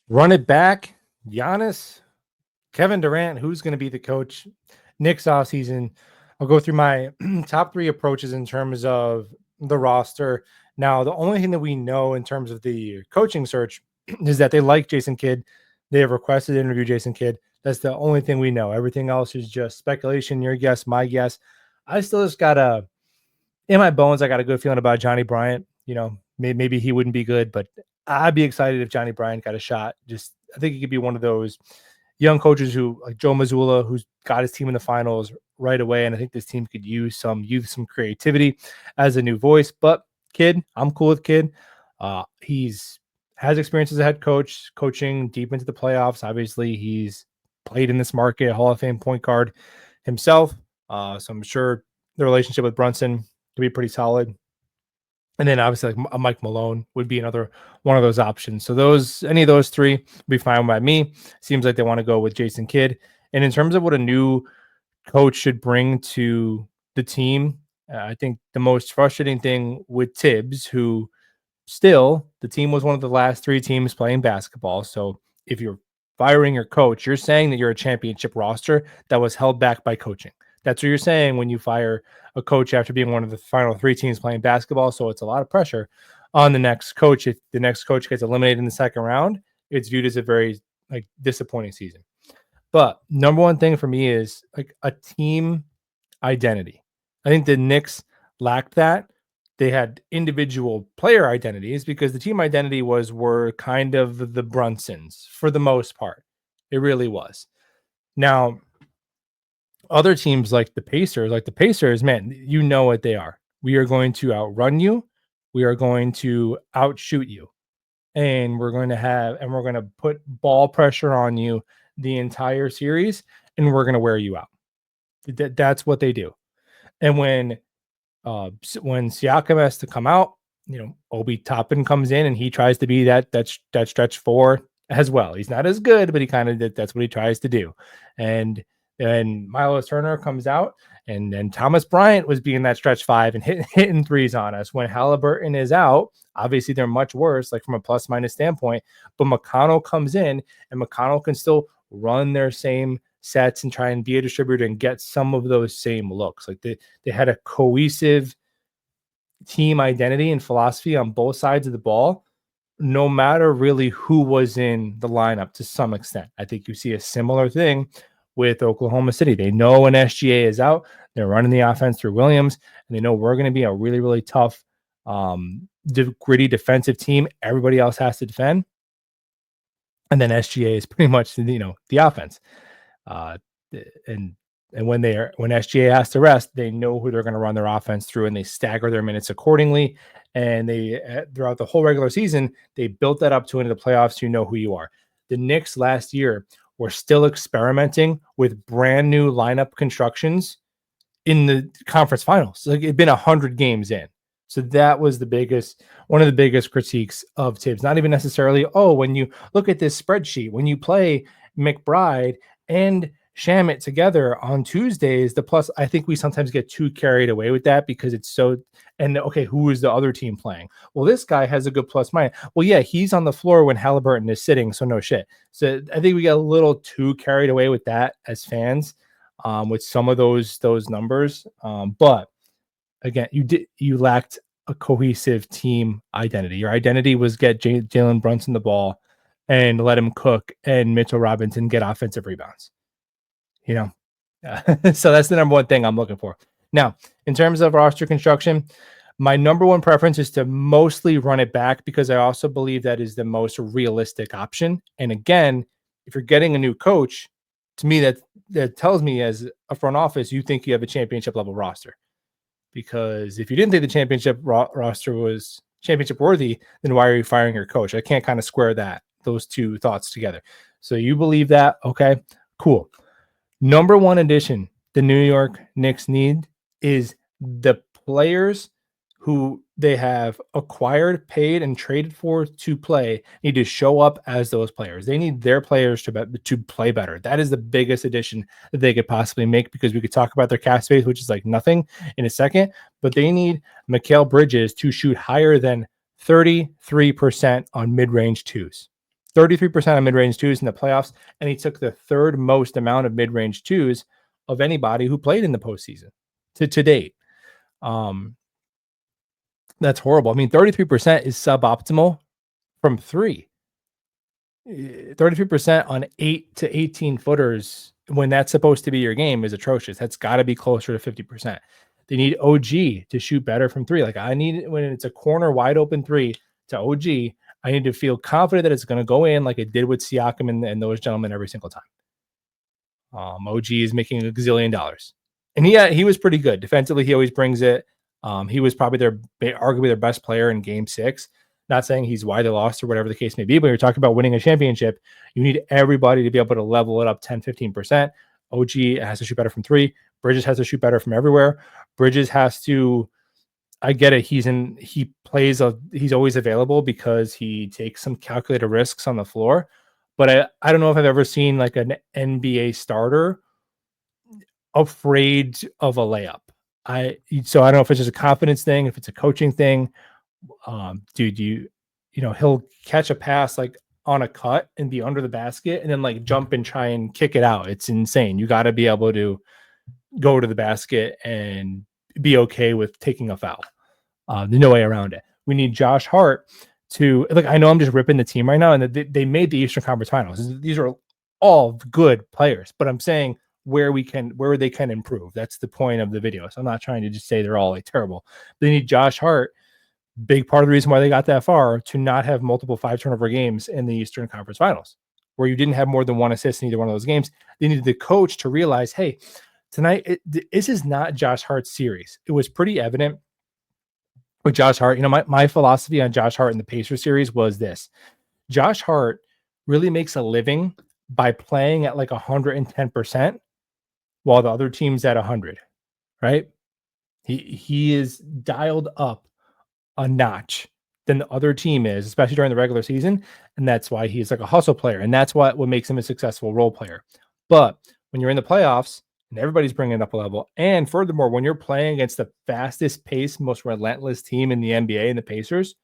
Run it back. Giannis, Kevin Durant, who's going to be the coach? Knicks offseason. I'll go through my top 3 approaches in terms of the roster. Now, the only thing that we know in terms of the coaching search is that they like Jason Kidd. They have requested to interview Jason Kidd. That's the only thing we know. Everything else is just speculation, your guess, my guess. I still just got in my bones, I got a good feeling about Johnny Bryant. Maybe he wouldn't be good, but I'd be excited if Johnny Bryant got a shot. I think he could be one of those young coaches who, like Joe Mazzulla, who's got his team in the finals right away. And I think this team could use some creativity as a new voice. But Kidd, I'm cool with Kidd. He's has experience as a head coach, coaching deep into the playoffs. Obviously, he's played in this market, Hall of Fame point guard himself. So I'm sure the relationship with Brunson could be pretty solid. And then obviously like a Mike Malone would be another one of those options. So any of those 3 would be fine by me. Seems like they want to go with Jason Kidd. And in terms of what a new coach should bring to the team, I think the most frustrating thing with Tibbs, who still the team was one of the last 3 teams playing basketball. So if you're firing your coach, you're saying that you're a championship roster that was held back by coaching. That's what you're saying when you fire a coach after being one of the final 3 teams playing basketball. So it's a lot of pressure on the next coach. If the next coach gets eliminated in the second round, it's viewed as a very disappointing season. But number one thing for me is like a team identity. I think the Knicks lacked that. They had individual player identities because the team identity were kind of the Brunsons for the most part. It really was. Now, other teams like the Pacers, man, you know what they are. We are going to outrun you. We are going to outshoot you. And we're going to put ball pressure on you the entire series, and we're going to wear you out. That's what they do. And when Siakam has to come out, Obi Toppin comes in and he tries to be that stretch 4 as well. He's not as good, but that's what he tries to do. And Milos Turner comes out, and then Thomas Bryant was being that stretch 5 and hitting threes on us. When Halliburton is out, obviously they're much worse, like from a plus minus standpoint. But McConnell comes in, and McConnell can still run their same sets and try and be a distributor and get some of those same looks. Like they had a cohesive team identity and philosophy on both sides of the ball, no matter really who was in the lineup to some extent. I think you see a similar thing with Oklahoma City. They know when SGA is out, they're running the offense through Williams, and they know we're going to be a really, really tough, gritty defensive team. Everybody else has to defend. And then SGA is pretty much, the offense. And when SGA has to rest, they know who they're going to run their offense through, and they stagger their minutes accordingly. And they, throughout the whole regular season, they built that up to into the playoffs. You know who you are. The Knicks last year were still experimenting with brand new lineup constructions in the conference finals. Like it'd been 100 games in. So that was one of the biggest critiques of Tibbs. Not even necessarily, when you look at this spreadsheet, when you play McBride and Shamet together on Tuesdays, the plus, I think we sometimes get too carried away with that because it's so, and okay, who is the other team playing? Well, this guy has a good plus minus. Well, yeah, he's on the floor when Halliburton is sitting, so no shit. So I think we got a little too carried away with that as fans, with some of those numbers. But again, you lacked a cohesive team identity. Your identity was get Jalen Brunson the ball and let him cook, and Mitchell Robinson get offensive rebounds. So that's the number one thing I'm looking for. Now, in terms of roster construction, my number one preference is to mostly run it back because I also believe that is the most realistic option. And again, if you're getting a new coach, to me, that tells me as a front office, you think you have a championship level roster. Because if you didn't think the championship roster was championship worthy, then why are you firing your coach? I can't kind of square those two thoughts together. So you believe that? Okay, cool. Number one addition the New York Knicks need is the players who they have acquired, paid, and traded for to play need to show up as those players. They need their players to play better. That is the biggest addition that they could possibly make, because we could talk about their cap space, which is like nothing, in a second, but they need Mikal Bridges to shoot higher than 33% on mid-range twos. 33% of mid-range twos in the playoffs, and he took the third most amount of mid-range twos of anybody who played in the postseason to date. That's horrible. I mean, 33% is suboptimal from three. 33% on 8 to 18 footers when that's supposed to be your game is atrocious. That's got to be closer to 50%. They need OG to shoot better from three. Like I need when it's a corner wide open three to OG, I need to feel confident that it's going to go in like it did with Siakam and those gentlemen every single time. OG is making a gazillion dollars, and he was pretty good defensively. He always brings it. He was probably arguably their best player in Game 6. Not saying he's why they lost or whatever the case may be, but you're talking about winning a championship. You need everybody to be able to level it up 10, 15%. OG has to shoot better from three. Bridges has to shoot better from everywhere. Bridges has to, I get it. He's always available because he takes some calculated risks on the floor. But I don't know if I've ever seen like an NBA starter afraid of a layup. So I don't know if it's just a confidence thing, if it's a coaching thing. Dude, he'll catch a pass like on a cut and be under the basket and then like jump and try and kick it out. It's insane. You got to be able to go to the basket and be okay with taking a foul. There's no way around it. We need Josh Hart to like. I know I'm just ripping the team right now, and they made the Eastern Conference Finals. These are all good players, but I'm saying where they can improve. That's the point of the video. So I'm not trying to just say they're all like terrible. They need Josh Hart. Big part of the reason why they got that far to not have multiple 5 turnover games in the Eastern Conference Finals, where you didn't have more than one assist in either one of those games. They needed the coach to realize, hey, tonight this is not Josh Hart's series. It was pretty evident with Josh Hart. My philosophy on Josh Hart in the Pacers series was this: Josh Hart really makes a living by playing at like 110%, while the other team's at 100. Right? He is dialed up a notch than the other team is, especially during the regular season. And that's why he's like a hustle player. And that's what makes him a successful role player. But when you're in the playoffs and everybody's bringing it up a level, and furthermore, when you're playing against the fastest paced, most relentless team in the NBA and the Pacers,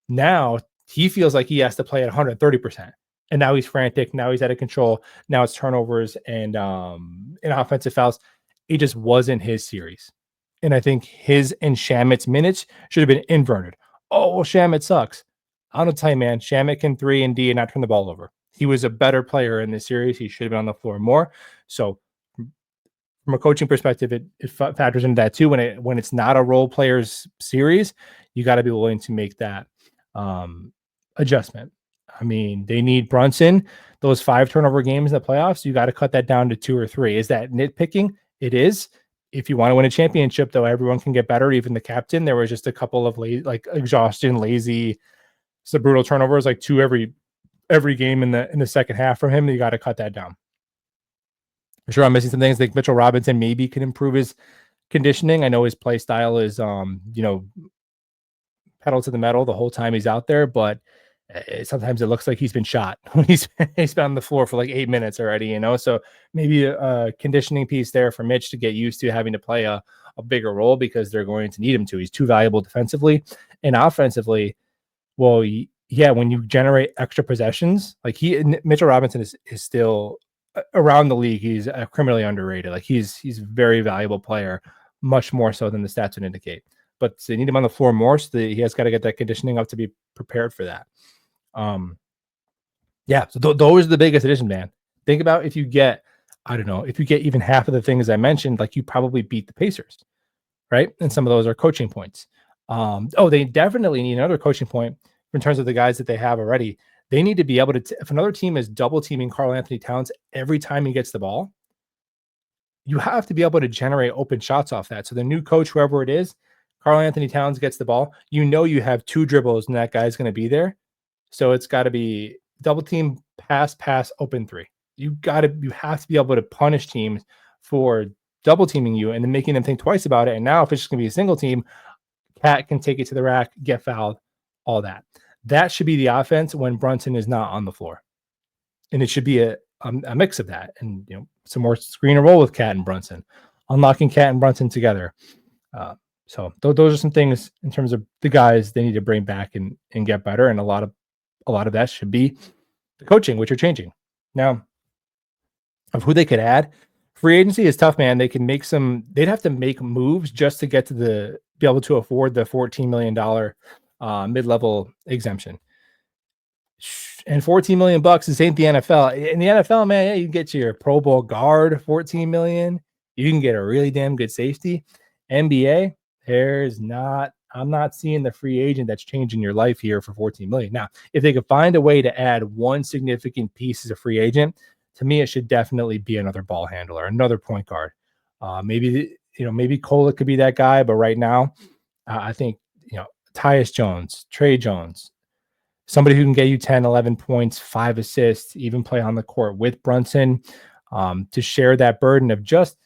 now he feels like he has to play at 130%. And now he's frantic. Now he's out of control. Now it's turnovers and offensive fouls. It just wasn't his series. And I think his and Shamit's minutes should have been inverted. Oh, well, Shamit sucks. I'm going to tell you, man, Shamit can 3 and D and not turn the ball over. He was a better player in this series. He should have been on the floor more. So from a coaching perspective, it factors into that too. When it's not a role players series, you got to be willing to make that adjustment. I mean, they need Brunson. Those 5 turnover games in the playoffs, you got to cut that down to 2 or 3. Is that nitpicking? It is. If you want to win a championship, though, everyone can get better. Even the captain, there was just a couple of exhaustion, lazy, some brutal turnovers, like 2 every game in the second half from him. You got to cut that down. I'm sure I'm missing some things. I think Mitchell Robinson maybe can improve his conditioning. I know his play style is, pedal to the metal the whole time he's out there, but sometimes it looks like he's been shot when he's been on the floor for like 8 minutes already, so maybe a conditioning piece there for Mitch to get used to having to play a bigger role because they're going to need him to. He's too valuable defensively and offensively. Well, yeah, when you generate extra possessions, like Mitchell Robinson is still around the league. He's criminally underrated. Like he's a very valuable player, much more so than the stats would indicate. But they need him on the floor more, so he has got to get that conditioning up to be prepared for that. So those are the biggest additions, man. Think about if you get even half of the things I mentioned, like you probably beat the Pacers, right? And some of those are coaching points. They definitely need another coaching point in terms of the guys that they have already. They need to be able to, if another team is double teaming Karl-Anthony Towns every time he gets the ball, you have to be able to generate open shots off that. So the new coach, whoever it is, Karl-Anthony Towns gets the ball, you have 2 dribbles and that guy's going to be there. So it's got to be double team, pass, open 3. You have to be able to punish teams for double teaming you and then making them think twice about it. And now if it's just going to be a single team, Cat can take it to the rack, get fouled, all that. That should be the offense when Brunson is not on the floor. And it should be a mix of that. And, some more screen and roll with Cat and Brunson, unlocking Cat and Brunson together. So those are some things in terms of the guys they need to bring back and get better. And a lot of that should be the coaching, which are changing. Now, of who they could add, free agency is tough, man. They can make they'd have to make moves just to get to be able to afford the $14 million mid-level exemption. And 14 million bucks, this ain't the NFL. In the NFL, man, yeah, you can get your Pro Bowl guard 14 million. You can get a really damn good safety. NBA, I'm not seeing the free agent that's changing your life here for 14 million. Now, if they could find a way to add one significant piece as a free agent, to me, it should definitely be another ball handler, another point guard. Maybe Cola could be that guy, but right now, I think, Tyus Jones, Trey Jones, somebody who can get you 10, 11 points, 5 assists, even play on the court with Brunson, to share that burden of just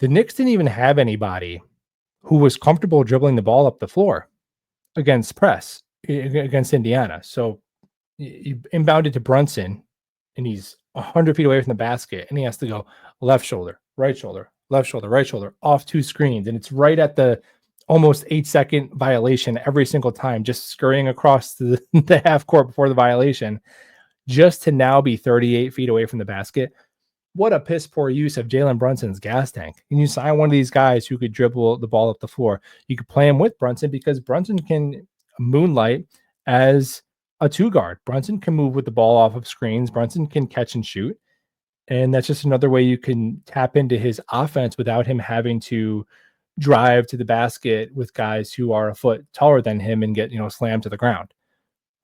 the Knicks didn't even have anybody who was comfortable dribbling the ball up the floor against press against Indiana. So you inbounded to Brunson, and he's 100 feet away from the basket, and he has to go left shoulder, right shoulder, left shoulder, right shoulder, off 2 screens, and it's right at the almost 8-second violation every single time, just scurrying across the half court before the violation, just to now be 38 feet away from the basket. What a piss poor use of Jalen Brunson's gas tank. And you sign one of these guys who could dribble the ball up the floor. You could play him with Brunson because Brunson can moonlight as a 2 guard. Brunson can move with the ball off of screens. Brunson can catch and shoot. And that's just another way you can tap into his offense without him having to drive to the basket with guys who are a foot taller than him and get, slammed to the ground.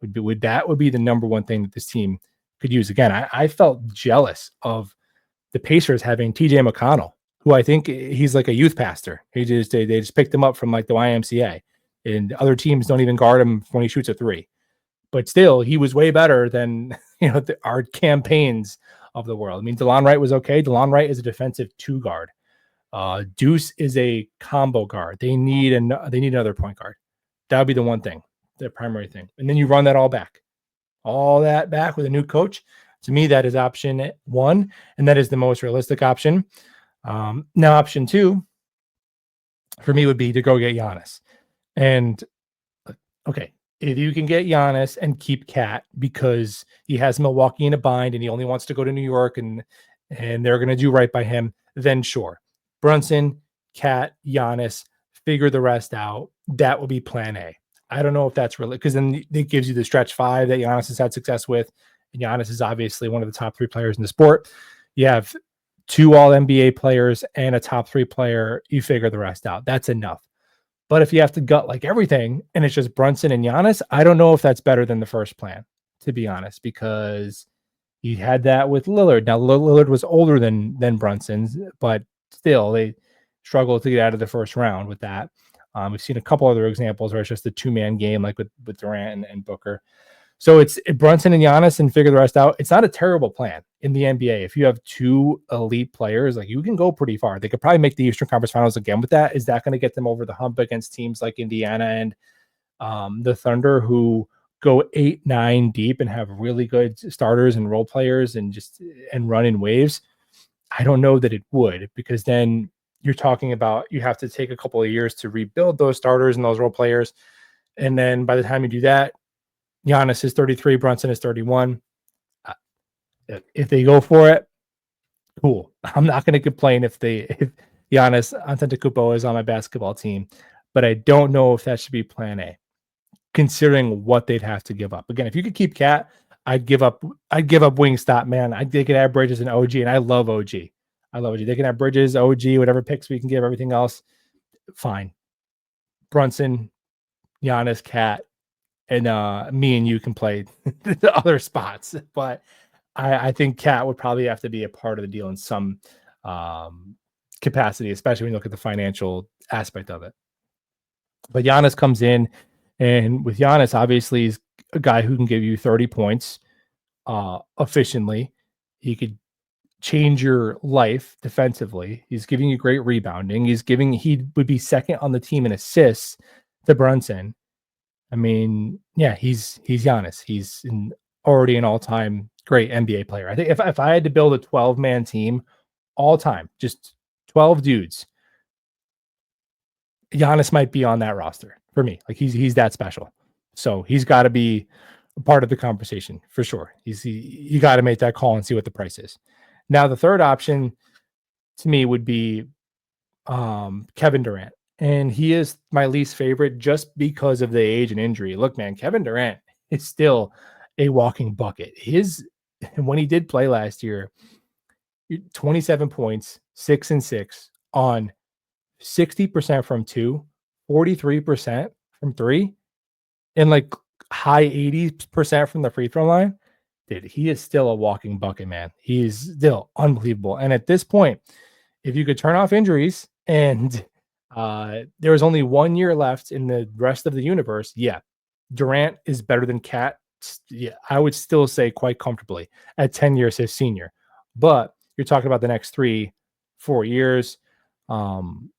That would be the number one thing that this team could use. Again, I felt jealous of the Pacers having TJ McConnell, who I think he's like a youth pastor. They just picked him up from like the YMCA, and other teams don't even guard him when he shoots a 3. But still, he was way better than our campaigns of the world. I mean, DeLon Wright was okay. DeLon Wright is a defensive 2 guard. Deuce is a combo guard. They need another point guard. That would be the one thing, the primary thing. And then you run that all that back with a new coach. To me, that is option 1, and that is the most realistic option. Now, option 2 for me would be to go get Giannis. And okay, if you can get Giannis and keep Cat because he has Milwaukee in a bind and he only wants to go to New York and they're going to do right by him, then sure. Brunson, Cat, Giannis, figure the rest out. That will be plan A. I don't know if that's really, because then it gives you the stretch 5 that Giannis has had success with. And Giannis is obviously one of the top 3 players in the sport. You have 2 all-NBA players and a top 3 player. You figure the rest out. That's enough. But if you have to gut like everything and it's just Brunson and Giannis, I don't know if that's better than the first plan, to be honest, because you had that with Lillard. Now, Lillard was older than Brunson's, but still, they struggled to get out of the first round with that. We've seen a couple other examples where it's just a 2-man game, like with Durant and Booker. So it's Brunson and Giannis and figure the rest out. It's not a terrible plan in the NBA. If you have 2 elite players, like you can go pretty far. They could probably make the Eastern Conference Finals again with that. Is that going to get them over the hump against teams like Indiana and the Thunder, who go 8-9 deep and have really good starters and role players and run in waves? I don't know that it would, because then you're talking about you have to take a couple of years to rebuild those starters and those role players. And then by the time you do that, Giannis is 33, Brunson is 31. If they go for it, cool. I'm not going to complain if Giannis Antetokounmpo is on my basketball team, but I don't know if that should be plan A, considering what they'd have to give up. Again, if you could keep Cat, I'd give up Wingstop, man. They could have Bridges and OG, and I love OG. They can have Bridges, OG, whatever picks we can give, everything else, fine. Brunson, Giannis, Cat, and me and you can play the other spots. But I think Cat would probably have to be a part of the deal in some capacity, especially when you look at the financial aspect of it. But Giannis comes in, and with Giannis, obviously, he's a guy who can give you 30 points efficiently. He could change your life defensively. He's giving you great rebounding. He would be second on the team in assists to Brunson. I mean, yeah, he's Giannis. He's already an all-time great NBA player. I think if I had to build a 12-man team all time, just 12 dudes, Giannis might be on that roster for me. Like he's that special. So he's got to be a part of the conversation for sure. You got to make that call and see what the price is. Now, the third option to me would be Kevin Durant. And he is my least favorite just because of the age and injury. Look, man, Kevin Durant is still a walking bucket. When he did play last year, 27 points, 6 and 6 on 60% from 2, 43% from 3, and like high 80% from the free throw line. Dude, he is still a walking bucket, man. He's still unbelievable. And at this point, if you could turn off injuries and there was only 1 year left in the rest of the universe, yeah, Durant is better than Cat. Yeah, I would still say quite comfortably at 10 years his senior. But you're talking about the next 3-4 years, and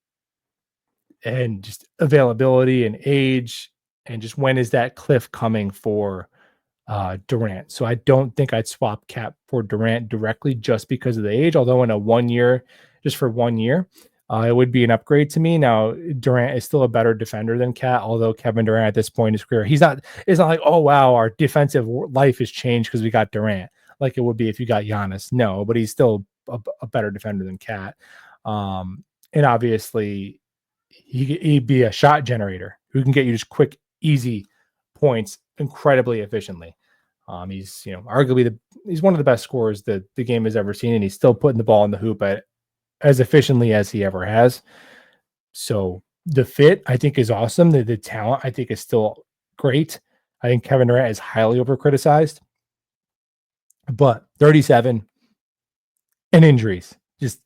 just availability and age, and just when is that cliff coming for Durant. So I don't think I'd swap Cap for Durant directly just because of the age. Although in a 1 year, just for 1 year, it would be an upgrade to me. Now Durant is still a better defender than Cat. Although Kevin Durant at this point in his career, he's not. It's not like, oh wow, our defensive life has changed because we got Durant, like it would be if you got Giannis. No, but he's still a better defender than Cat. And obviously, he'd be a shot generator who can get you just quick, easy points incredibly efficiently. He's arguably he's one of the best scorers that the game has ever seen, and he's still putting the ball in the hoop as efficiently as he ever has. So the fit I think is awesome. The talent I think is still great. I think Kevin Durant is highly overcriticized, but 37 and injuries. Just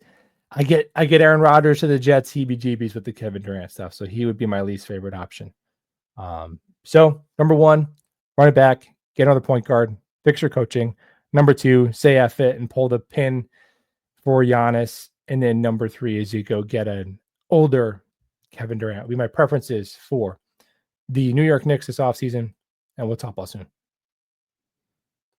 I get Aaron Rodgers to the Jets heebie-jeebies with the Kevin Durant stuff. So he would be my least favorite option. So number 1, run it back, get another point guard, fix your coaching. Number 2, say F it and pull the pin for Giannis. And then number 3 is you go get an older Kevin Durant. Be my preferences for the New York Knicks this offseason. And we'll talk about soon.